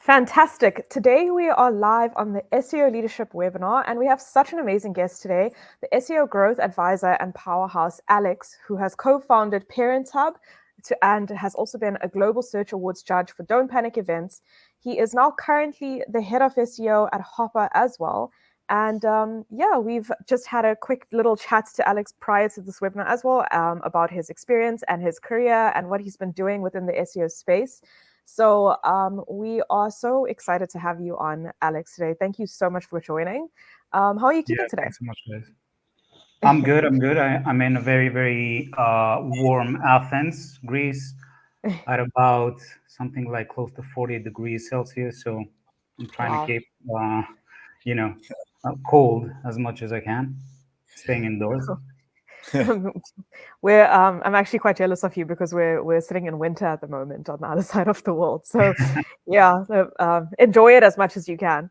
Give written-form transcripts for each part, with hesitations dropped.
Fantastic. Today we are live on the SEO Leadership webinar, and we have such an amazing guest today, the SEO Growth Advisor and Powerhouse, Alex, who has co-founded Parents Hub and has also been a Global Search Awards judge for Don't Panic events. He is now currently the Head of SEO at Hoppa as well. And we've just had a quick little chat to Alex prior to this webinar as well about his experience and his career and what he's been doing within the SEO space. So we are so excited to have you on, Alex, today. Thank you so much for joining. How are you keeping today? Thanks so much, guys. I'm good. I'm in a very, very warm Athens, Greece, at about something like close to 40 degrees Celsius. So I'm trying to keep, you know, cold as much as I can, staying indoors. I'm actually quite jealous of you because we're sitting in winter at the moment on the other side of the world. So enjoy it as much as you can.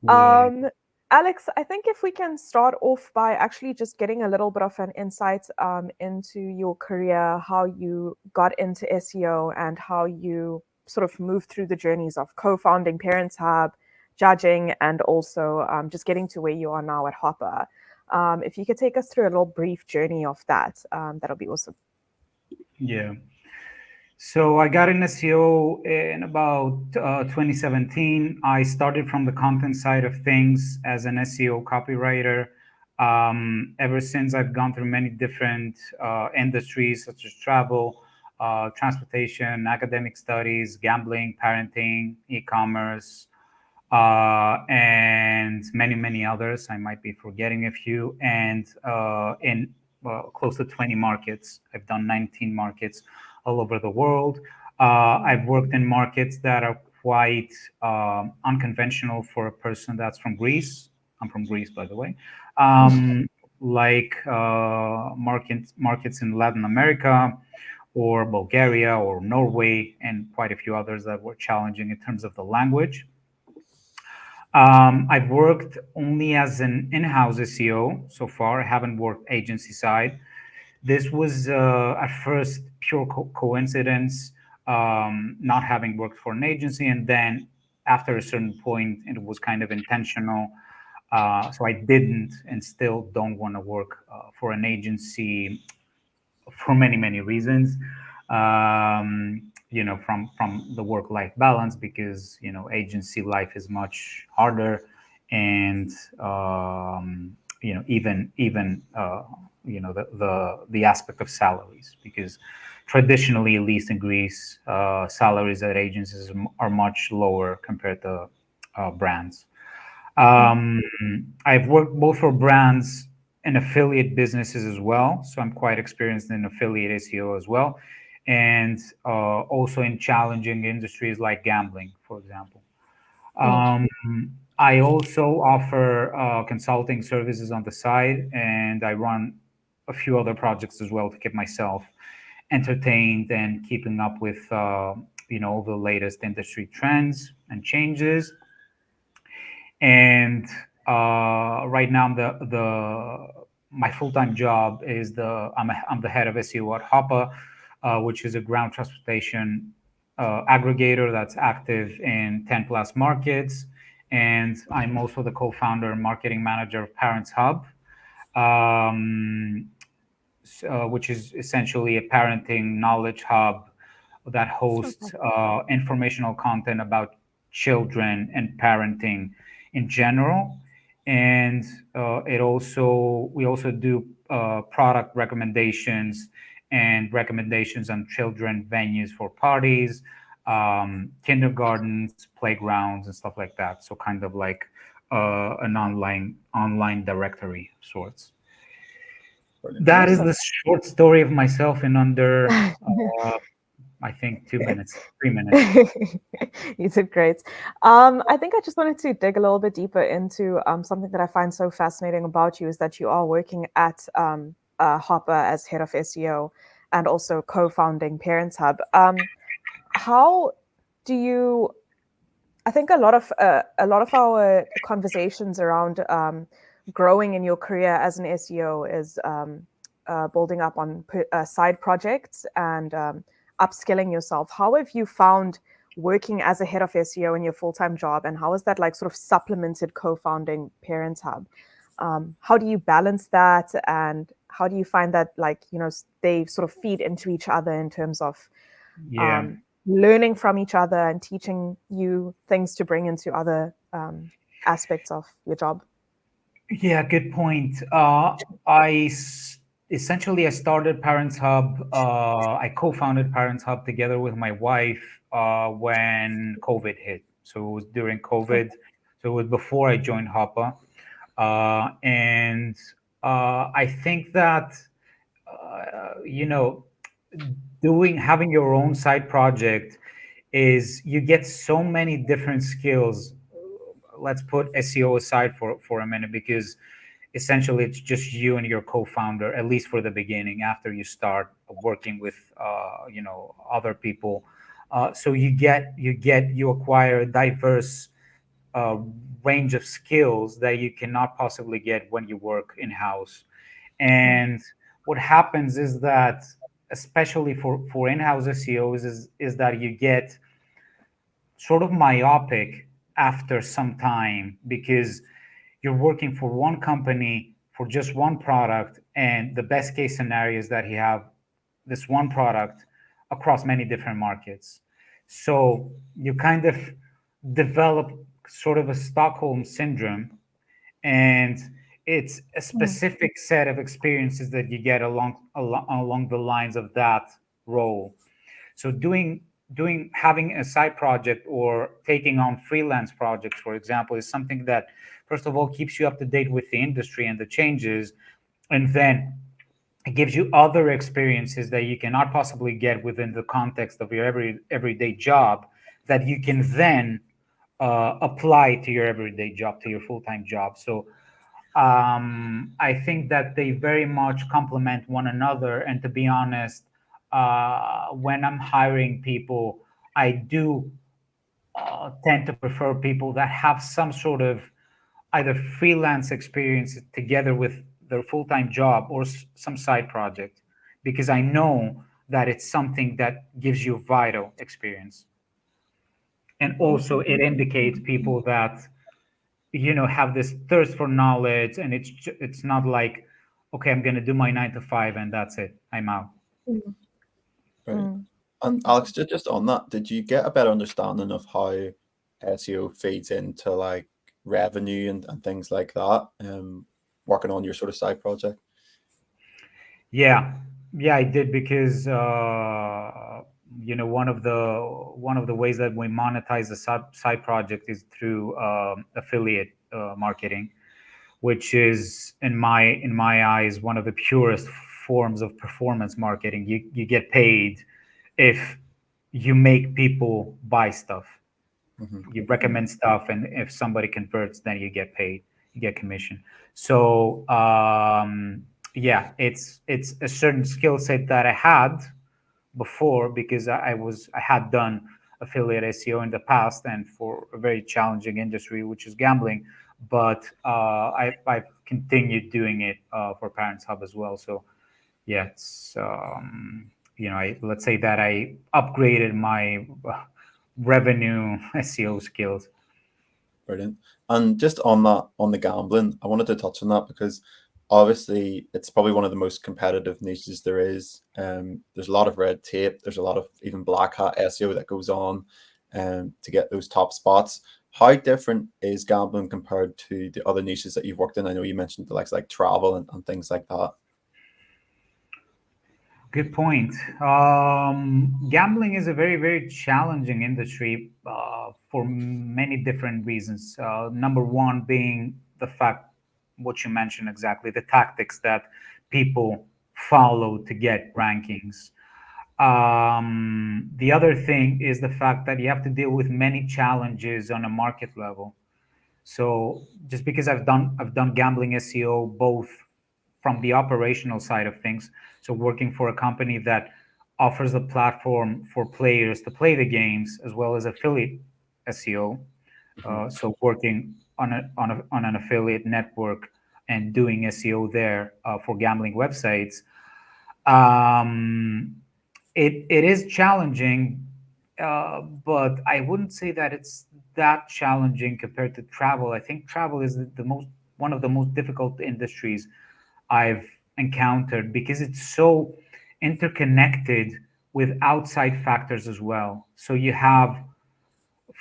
Yeah. Alex, I think if we can start off by actually just getting a little bit of an insight into your career, how you got into SEO and how you sort of moved through the journeys of co-founding Parents Hub, judging, and also just getting to where you are now at Hoppa. If you could take us through a little brief journey of that, that'll be awesome. Yeah. So I got in SEO in about 2017. I started from the content side of things as an SEO copywriter. Ever since, I've gone through many different industries such as travel, transportation, academic studies, gambling, parenting, e-commerce, and many, many others. I might be forgetting a few. And in close to 20 markets, I've done 19 markets all over the world. I've worked in markets that are quite unconventional for a person that's from Greece. I'm from Greece, by the way. Like markets in Latin America, or Bulgaria, or Norway, and quite a few others that were challenging in terms of the language. I've worked only as an in-house SEO so far. I haven't worked agency side. This was at first pure coincidence, not having worked for an agency, and then after a certain point, it was kind of intentional. So I didn't and still don't want to work for an agency for many, many reasons. From the work-life balance, because agency life is much harder, and even the aspect of salaries, because traditionally, at least in Greece, salaries at agencies are much lower compared to brands. I've worked both for brands and affiliate businesses as well, so I'm quite experienced in affiliate SEO as well, and also in challenging industries like gambling, for example. I also offer consulting services on the side, and I run a few other projects as well to keep myself entertained and keeping up with the latest industry trends and changes. And right now, my full-time job is I'm the head of SEO at Hoppa, which is a ground transportation aggregator that's active in 10 plus markets. And I'm also the co-founder and marketing manager of Parents Hub, which is essentially a parenting knowledge hub that hosts informational content about children and parenting in general. And we also do product recommendations and recommendations on children venues for parties, kindergartens, playgrounds, and stuff like that. So kind of like an online directory of sorts. That is the short story of myself in under, I think, 2 minutes, 3 minutes. You did great. I think I just wanted to dig a little bit deeper into something that I find so fascinating about you is that you are working at Hoppa as head of SEO and also co-founding Parents Hub. How do you? I think a lot of our conversations around growing in your career as an SEO is building up on side projects and upskilling yourself. How have you found working as a head of SEO in your full-time job, and how is that like sort of supplemented co-founding Parents Hub? How do you balance that, and how do you find that, like, they sort of feed into each other in terms of Yeah. learning from each other and teaching you things to bring into other aspects of your job? Yeah, good point. Essentially I started Parents Hub. I co-founded Parents Hub together with my wife when COVID hit. So it was during COVID. So it was before I joined Hoppa. And I think that you know, doing having your own side project is you get so many different skills. Let's put SEO aside for a minute, because essentially it's just you and your co-founder, at least for the beginning. After you start working with other people, so you acquire a diverse uh, range of skills that you cannot possibly get when you work in house. Mm, And what happens is that, especially for in-house SEOs, is that you get sort of myopic after some time, because you're working for one company for just one product, and the best case scenario is that you have this one product across many different markets. So you kind of develop sort of a Stockholm syndrome, and it's a mm, specific set of experiences that you get along the lines of that role. So doing having a side project or taking on freelance projects, for example, is something that first of all keeps you up to date with the industry and the changes, and then it gives you other experiences that you cannot possibly get within the context of your everyday job, that you can then apply to your everyday job, to your full-time job. So I think that they very much complement one another. And to be honest, when I'm hiring people, I do tend to prefer people that have some sort of either freelance experience together with their full-time job, or some side project, because I know that it's something that gives you vital experience. And also it indicates people that have this thirst for knowledge, and it's not like, okay, I'm going to do my 9 to 5 and that's it, I'm out. mm, Brilliant. mm. And Alex, just on that, did you get a better understanding of how SEO feeds into like revenue and things like that, working on your sort of side project? Yeah, yeah, I did, because one of the ways that we monetize the side project is through affiliate marketing, which is in my eyes one of the purest forms of performance marketing. You get paid if you make people buy stuff. Hmm. You recommend stuff, and if somebody converts, then you get paid, you get commission. So yeah, it's a certain skill set that I had before, because I had done affiliate SEO in the past, and for a very challenging industry, which is gambling. But I've continued doing it for Parents Hub as well. So yeah, it's let's say that I upgraded my revenue SEO skills. Brilliant. And just on that, on the gambling, I wanted to touch on that because obviously it's probably one of the most competitive niches there is. There's a lot of red tape. There's a lot of even black hat SEO that goes on to get those top spots. How different is gambling compared to the other niches that you've worked in? I know you mentioned the likes like travel and things like that. Good point. Gambling is a very, very challenging industry for many different reasons. Number one being the fact, what you mentioned exactly, the tactics that people follow to get rankings. The other thing is the fact that you have to deal with many challenges on a market level. So just because I've done gambling SEO both from the operational side of things, so working for a company that offers a platform for players to play the games, as well as affiliate SEO. Hmm. So working on an affiliate network and doing SEO there for gambling websites. Um, it is challenging, but I wouldn't say that it's that challenging compared to travel. I think travel is the most one of the most difficult industries I've encountered because it's so interconnected with outside factors as well. So you have,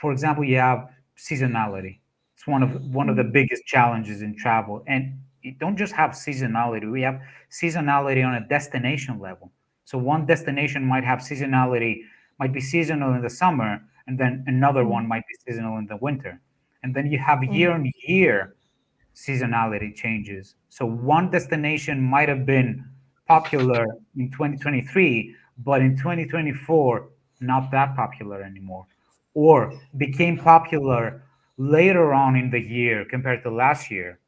for example, you have seasonality. It's one of the Mm, biggest challenges in travel, and you don't just have seasonality. We have seasonality on a destination level. So one destination might have seasonality, might be seasonal in the summer, and then another mm, one might be seasonal in the winter. And then you have mm, year on year seasonality changes. So one destination might have been popular in 2023, but in 2024, not that popular anymore, or became popular later on in the year compared to last year,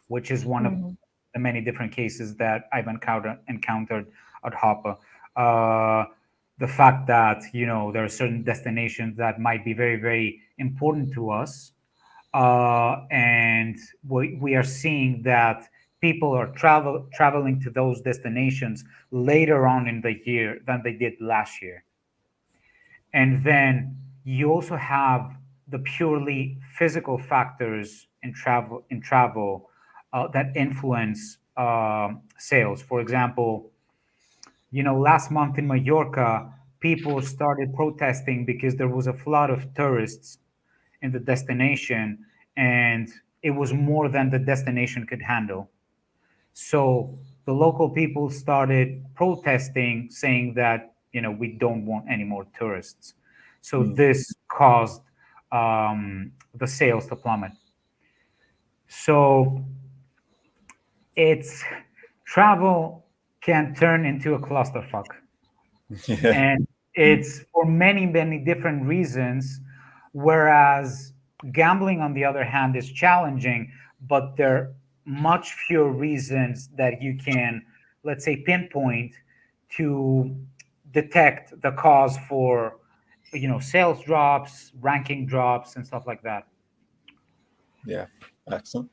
which is one of mm, the many different cases that I've encountered at Hoppa. Uh, the fact that there are certain destinations that might be very very important to us, and we are seeing that people are traveling to those destinations later on in the year than they did last year. And then you also have the purely physical factors in travel that influence sales. For example, last month in Mallorca, people started protesting because there was a flood of tourists in the destination, and it was more than the destination could handle. So the local people started protesting, saying that we don't want any more tourists. So mm. this caused the sales to plummet. So it's travel can turn into a clusterfuck, Yeah. and it's for many many different reasons, whereas gambling on the other hand is challenging, but there are much fewer reasons that you can, let's say, pinpoint to detect the cause for sales drops, ranking drops, and stuff like that. Yeah. Excellent.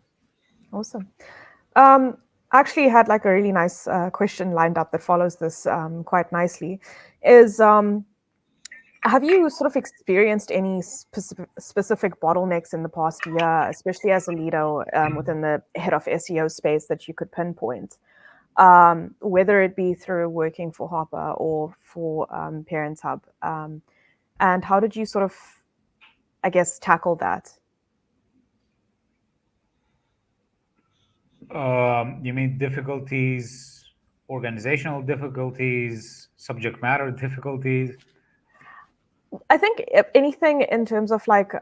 awesome. Um, actually had like a really nice question lined up that follows this quite nicely. Is have you sort of experienced any specific bottlenecks in the past year, especially as a leader within the head of SEO space that you could pinpoint, whether it be through working for Hopper or for Parents Hub? And how did you sort of, I guess, tackle that? You mean difficulties, organizational difficulties, subject matter difficulties? I think if anything in terms of like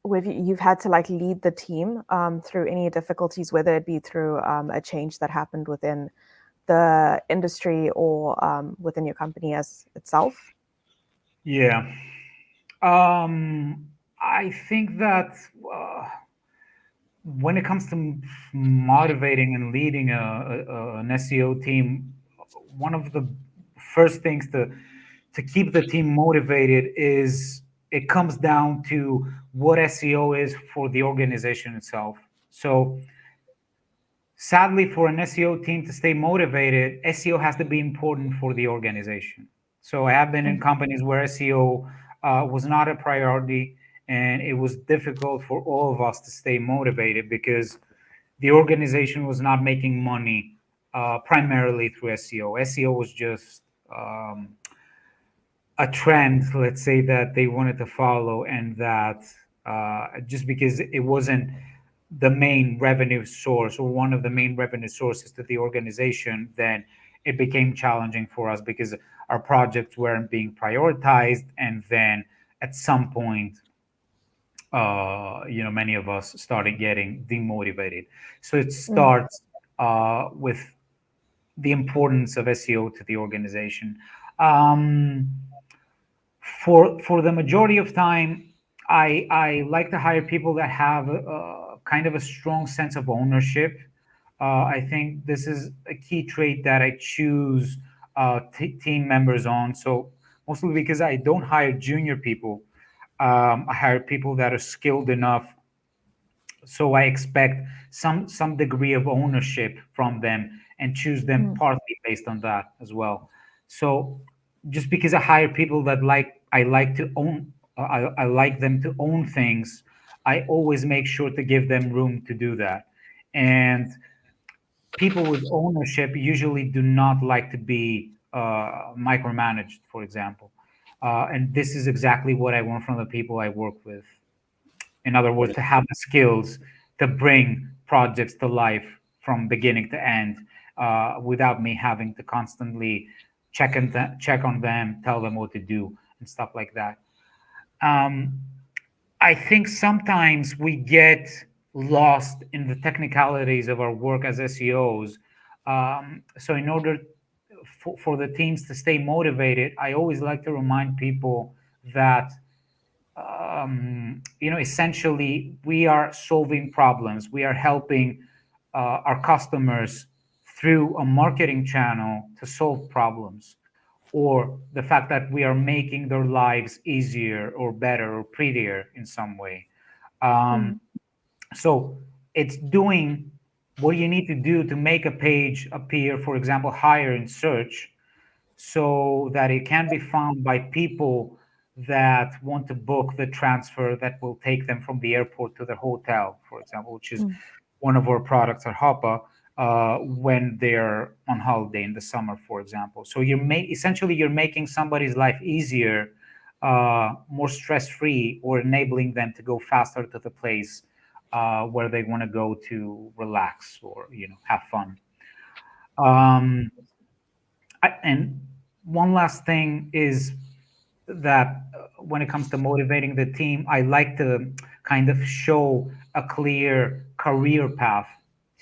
where you've had to like lead the team through any difficulties, whether it be through a change that happened within the industry or within your company as itself. Yeah. I think that when it comes to motivating and leading an SEO team, one of the first things to keep the team motivated is it comes down to what SEO is for the organization itself. So sadly, for an SEO team to stay motivated, SEO has to be important for the organization. So I have been in Mm, companies where SEO was not a priority, and it was difficult for all of us to stay motivated because the organization was not making money primarily through SEO. SEO was just a trend, let's say, that they wanted to follow, and that just because it wasn't the main revenue source or one of the main revenue sources to the organization, then it became challenging for us because our projects weren't being prioritized. And then at some point, many of us started getting demotivated. So it mm, starts with the importance of SEO to the organization. Um, for the majority of time, I like to hire people that have kind of a strong sense of ownership. I think this is a key trait that I choose team members on. So mostly because I don't hire junior people, I hire people that are skilled enough, so I expect some degree of ownership from them and choose them mm, partly based on that as well. So just because I hire people that like I like to own. I like them to own things. I always make sure to give them room to do that. And people with ownership usually do not like to be micromanaged, for example. And this is exactly what I want from the people I work with. In other words, Brilliant. to have the skills to bring projects to life from beginning to end, without me having to constantly check on them, tell them what to do, and stuff like that. Um, I think sometimes we get lost in the technicalities of our work as SEOs. So, in order for the teams to stay motivated, I always like to remind people that essentially we are solving problems. We are helping our customers through a marketing channel to solve problems, or the fact that we are making their lives easier or better or prettier in some way. Mm, Um, so it's doing what you need to do to make a page appear, for example, higher in search, so that it can be found by people that want to book the transfer that will take them from the airport to the hotel, for example, which is mm, one of our products at Hoppa, when they're on holiday in the summer, for example. So essentially you're making somebody's life easier, more stress-free, or enabling them to go faster to the place where they want to go to relax or have fun. Um, and one last thing is that when it comes to motivating the team, I like to kind of show a clear career path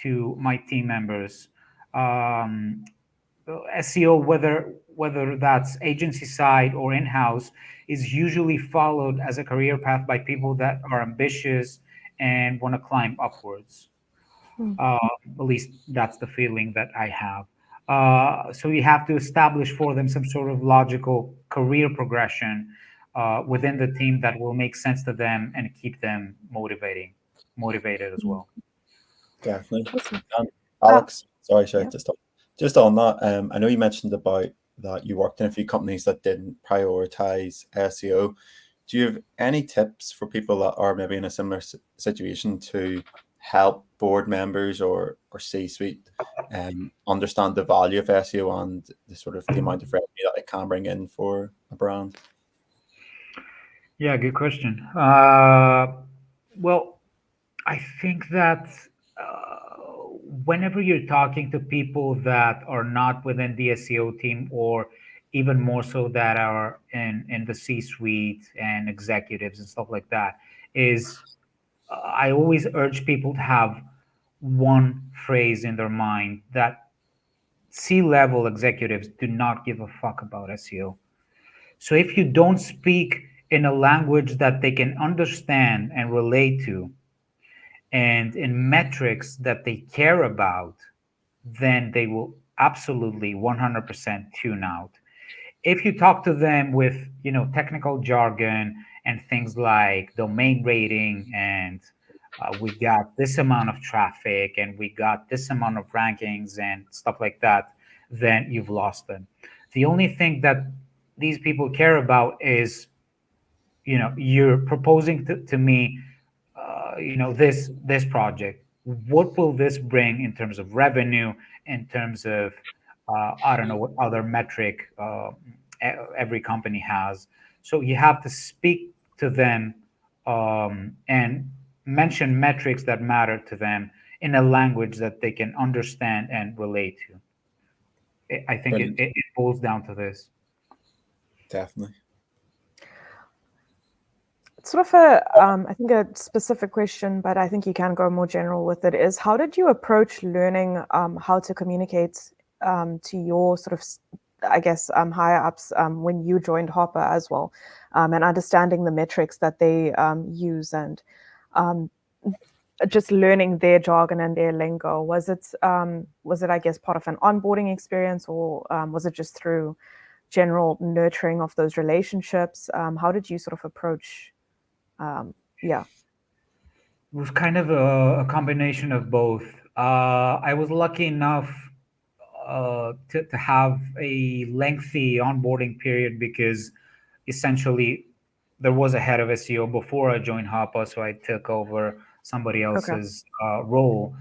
to my team members. Um, SEO, whether that's agency side or in-house, is usually followed as a career path by people that are ambitious and want to climb upwards. mm, Uh, at least that's the feeling that I have. So you have to establish for them some sort of logical career progression within the team that will make sense to them and keep them motivated as mm. well. Definitely. Awesome. And Uh, Alex, sorry yeah. to stop. Just on that, I know you mentioned about that you worked in a few companies that didn't prioritize SEO. Do you have any tips for people that are maybe in a similar situation to help board members or C-suite understand the value of SEO and the sort of the amount of revenue that it can bring in for a brand? Yeah, good question. Well, I think that whenever you're talking to people that are not within the SEO team, or even more so that are in the C-suite and executives and stuff like that, is I always urge people to have one phrase in their mind that C-level executives do not give a fuck about SEO. So if you don't speak in a language that they can understand and relate to, and in metrics that they care about, then they will absolutely 100% tune out. If you talk to them with technical jargon and things like domain rating, and we got this amount of traffic and we got this amount of rankings and stuff like that, then you've lost them. The only thing that these people care about is, you're proposing to me, this project. What will this bring in terms of revenue, in terms of I don't know what other metric every company has. So you have to speak to them, and mention metrics that matter to them in a language that they can understand and relate to. I think it, Brilliant. it, it boils down to this. Definitely. It's sort of I think a specific question, but I think you can go more general with it, is how did you approach learning how to communicate to your sort of, I guess, higher ups when you joined Hopper as well, and understanding the metrics that they use, and um, just learning their jargon and their lingo? Was it, I guess, part of an onboarding experience, or was it just through general nurturing of those relationships? How did you sort of approach yeah. It was kind of a combination of both. I was lucky enough to have a lengthy onboarding period, because essentially there was a head of SEO before I joined Hoppa, so I took over somebody Okay. else's role.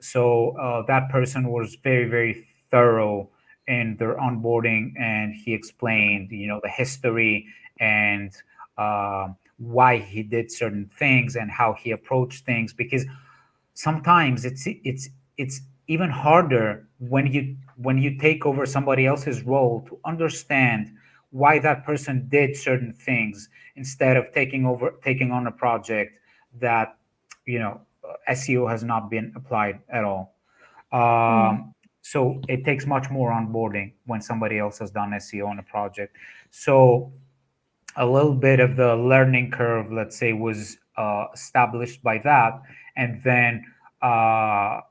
So that person was very, very thorough in their onboarding, and he explained, the history and why he did certain things and how he approached things. Because sometimes it's even harder when you take over somebody else's role to understand why that person did certain things instead of taking on a project that SEO has not been applied at all. Mm. So it takes much more onboarding when somebody else has done SEO on a project. So a little bit of the learning curve, let's say, was established by that. And then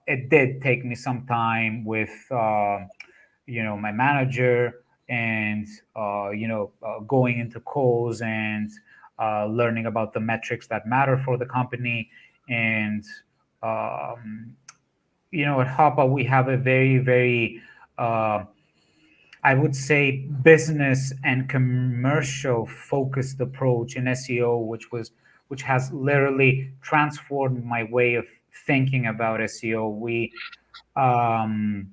it did take me some time with, my manager and, going into calls and learning about the metrics that matter for the company. And, at Hoppa, we have a very, very, uh, I would say, business and commercial focused approach in SEO, which has literally transformed my way of thinking about SEO. Um,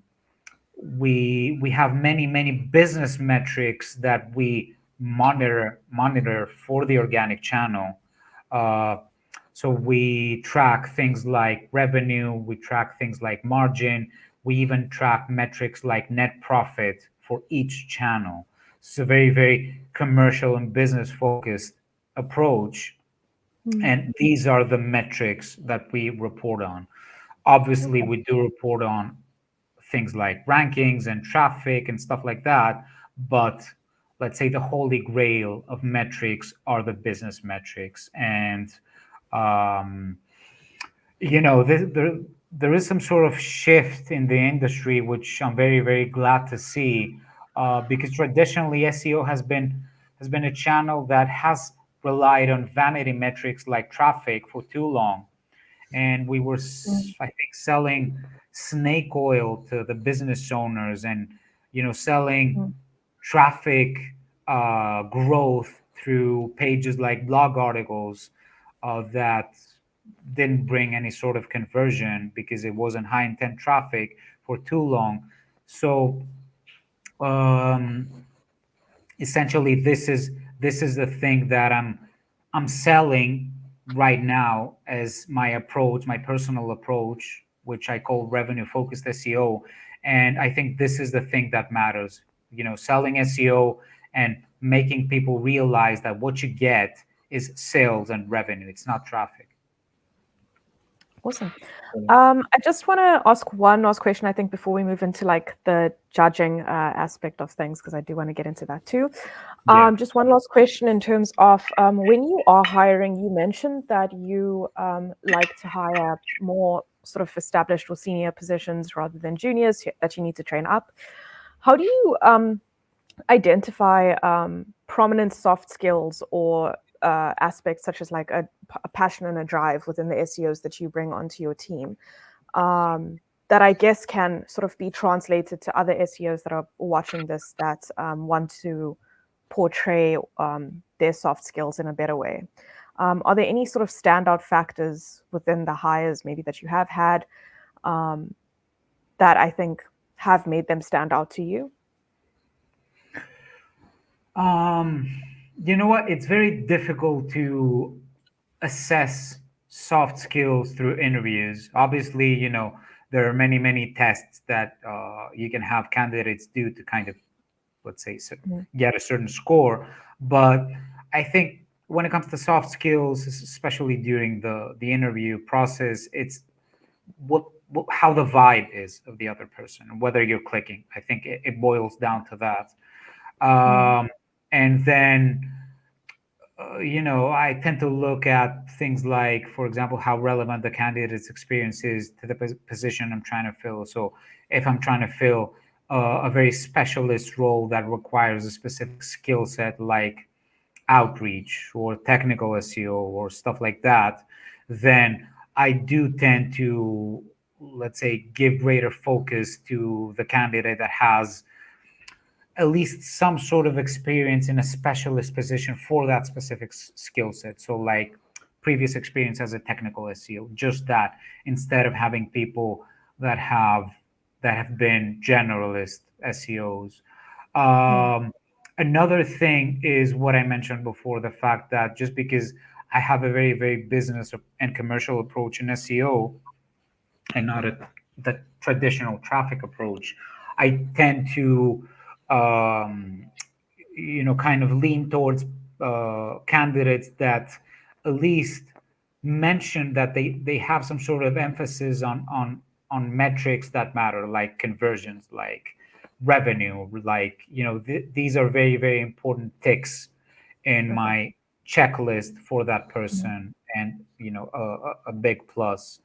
we have many business metrics that we monitor for the organic channel. Uh, so we track things like revenue, we track things like margin, we even track metrics like net profit for each channel. It's a very, very commercial and business focused approach. Mm. And these are the metrics that we report on. Obviously, Okay. we do report on things like rankings and traffic and stuff like that. But let's say the holy grail of metrics are the business metrics. And um, there is some sort of shift in the industry, which I'm very, very glad to see, because traditionally SEO has been a channel that has relied on vanity metrics like traffic for too long, and we were, Mm. I think, selling snake oil to the business owners, and selling Mm. traffic growth through pages like blog articles that didn't bring any sort of conversion because it wasn't high intent traffic for too long. So um, essentially, this is the thing that I'm selling right now as my approach, my personal approach, which I call revenue focused SEO. And I think this is the thing that matters. Selling SEO and making people realize that what you get is sales and revenue. It's not traffic. Awesome. Brilliant. I just want to ask one last question, I think, before we move into like the judging aspect of things, because I do want to get into that too. Yeah. Just one last question in terms of when you are hiring, you mentioned that you like to hire more sort of established or senior positions rather than juniors that you need to train up. How do you identify prominent soft skills or aspects such as like a passion and a drive within the SEOs that you bring onto your team, that I guess can sort of be translated to other SEOs that are watching this that want to portray their soft skills in a better way? Are there any sort of standout factors within the hires maybe that you have had that I think have made them stand out to you? Um, you know what? It's very difficult to assess soft skills through interviews. Obviously, there are many tests that you can have candidates do to kind of, let's say, Mm. get a certain score. But I think when it comes to soft skills, especially during the interview process, it's how the vibe is of the other person, whether you're clicking. I think it boils down to that. Mm. And then I tend to look at things like, for example, how relevant the candidate's experience is to the position I'm trying to fill. So if I'm trying to fill a very specialist role that requires a specific skill set like outreach or technical SEO or stuff like that, then I do tend to, let's say, give greater focus to the candidate that has at least some sort of experience in a specialist position for that specific skill set. So like previous experience as a technical SEO, just that, instead of having people that have been generalist SEOs. Another thing is what I mentioned before, the fact that just because I have a very, very business and commercial approach in SEO and not the traditional traffic approach, I tend to, um, kind of lean towards candidates that at least mention that they have some sort of emphasis on metrics that matter, like conversions, like revenue, like these are very, very important ticks in my checklist for that person, and a big plus.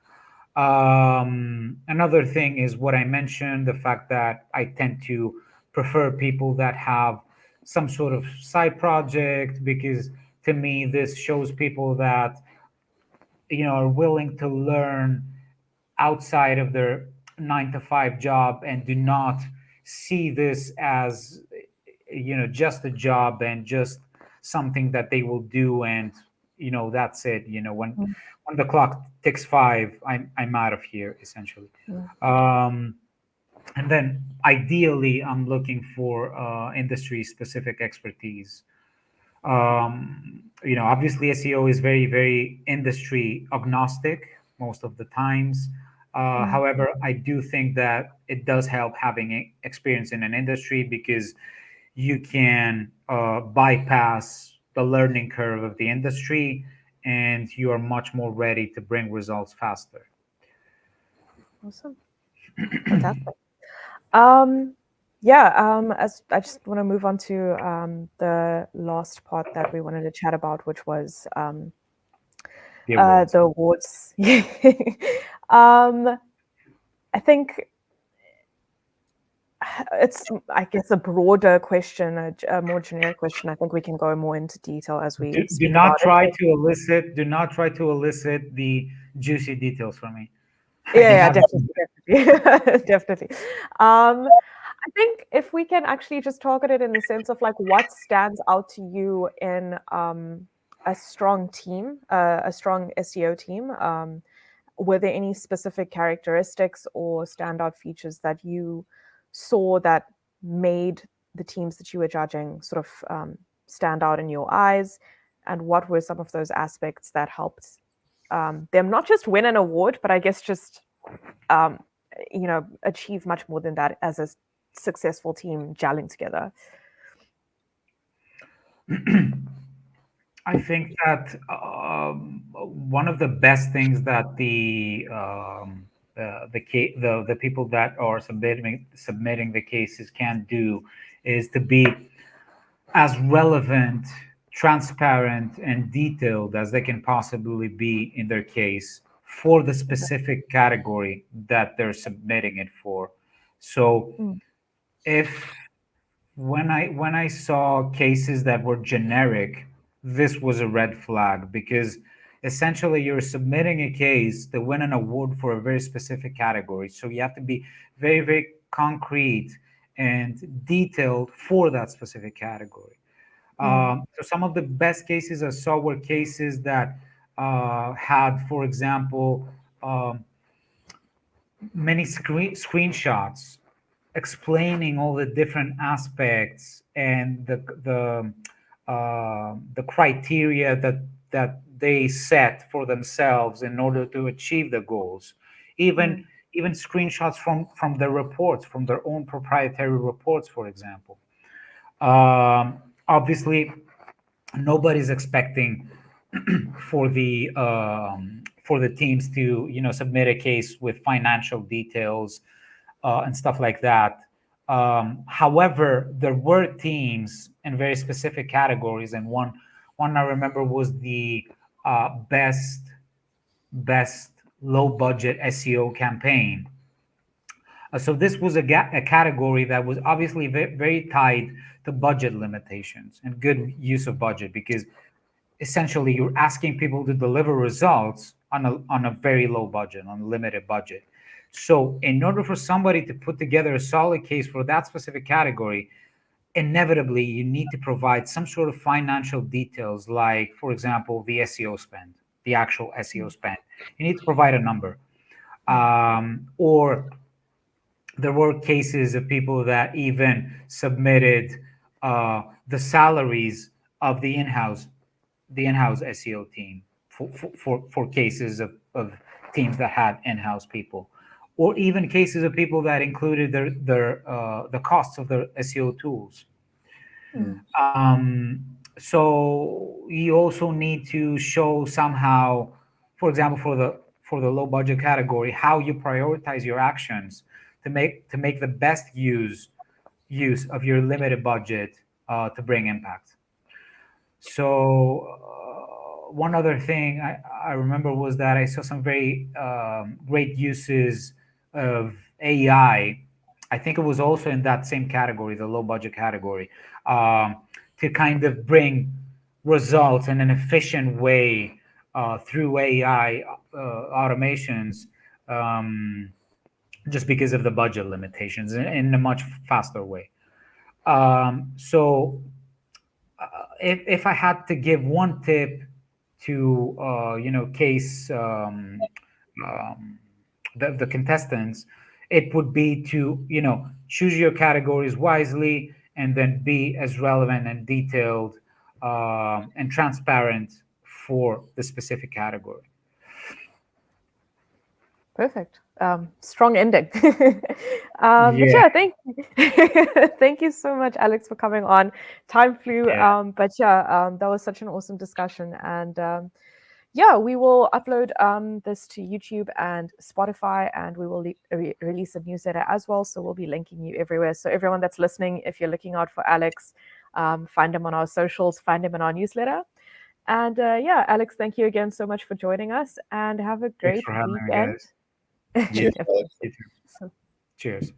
Another thing is what I mentioned, the fact that I tend to prefer people that have some sort of side project, because to me this shows people that are willing to learn outside of their 9 to 5 job, and do not see this as just a job and just something that they will do, and that's it. When the clock ticks 5, I'm out of here, essentially. um, and then ideally I'm looking for industry specific expertise. Obviously SEO is very, very industry agnostic most of the times. However, I do think that it does help having experience in an industry, because you can bypass the learning curve of the industry, and you are much more ready to bring results faster. Awesome. Fantastic. As I just want to move on to the last part that we wanted to chat about, which was The awards. the awards. I think it's, I guess, a broader question, a more generic question. I think we can go more into detail as we Do speak not about try it. to elicit. Do not try to elicit the juicy details from me. I Yeah, haven't. definitely, definitely. I think if we can actually just target it in the sense of like what stands out to you in a strong team, a strong SEO team. Were there any specific characteristics or standout features that you saw that made the teams that you were judging sort of stand out in your eyes? And what were some of those aspects that helped them not just win an award, but I guess just um, achieve much more than that as a successful team gelling together? I think that one of the best things that the people that are submitting the cases can do is to be as relevant, transparent, and detailed as they can possibly be in their case for the specific category that they're submitting it for. So Mm, if when I saw cases that were generic, this was a red flag, because essentially you're submitting a case to win an award for a very specific category. So you have to be very, very concrete and detailed for that specific category. So some of the best cases I saw were cases that had, for example, many screenshots explaining all the different aspects and the criteria that they set for themselves in order to achieve the goals. Even mm, even screenshots from their reports, from their own proprietary reports, for example. Obviously, nobody's expecting for the teams to submit a case with financial details and stuff like that. However, there were teams in very specific categories, and one I remember was the best low budget SEO campaign. So this was a category that was obviously very, very tied to budget limitations and good use of budget, because essentially you're asking people to deliver results on a very low budget, on a limited budget. So in order for somebody to put together a solid case for that specific category, inevitably you need to provide some sort of financial details, like, for example, the SEO spend, the actual SEO spend. You need to provide a number. Or there were cases of people that even submitted the salaries of the in-house SEO team for cases of teams that had in-house people, or even cases of people that included the costs of their SEO tools. So you also need to show somehow, for example, for the low budget category, how you prioritize your actions to make the best use of your limited budget to bring impact. So one other thing I remember was that I saw some very great uses of AI. I think it was also in that same category, the low budget category, um, to kind of bring results in an efficient way through AI automations, um, just because of the budget limitations in a much faster way. So if I had to give one tip to case um, the contestants, it would be to choose your categories wisely, and then be as relevant and detailed and transparent for the specific category. Perfect. Strong ending. But Yeah, yeah, thank you so much, Alex, for coming on. Time flew, yeah, but yeah, that was such an awesome discussion. And yeah, we will upload this to YouTube and Spotify, and we will release a newsletter as well. So we'll be linking you everywhere. So everyone that's listening, if you're looking out for Alex, find him on our socials, find him in our newsletter. And yeah, Alex, thank you again so much for joining us, and have a thanks great for having me, weekend. guys. Cheers, You, Of Alex. course. you too. So Cheers.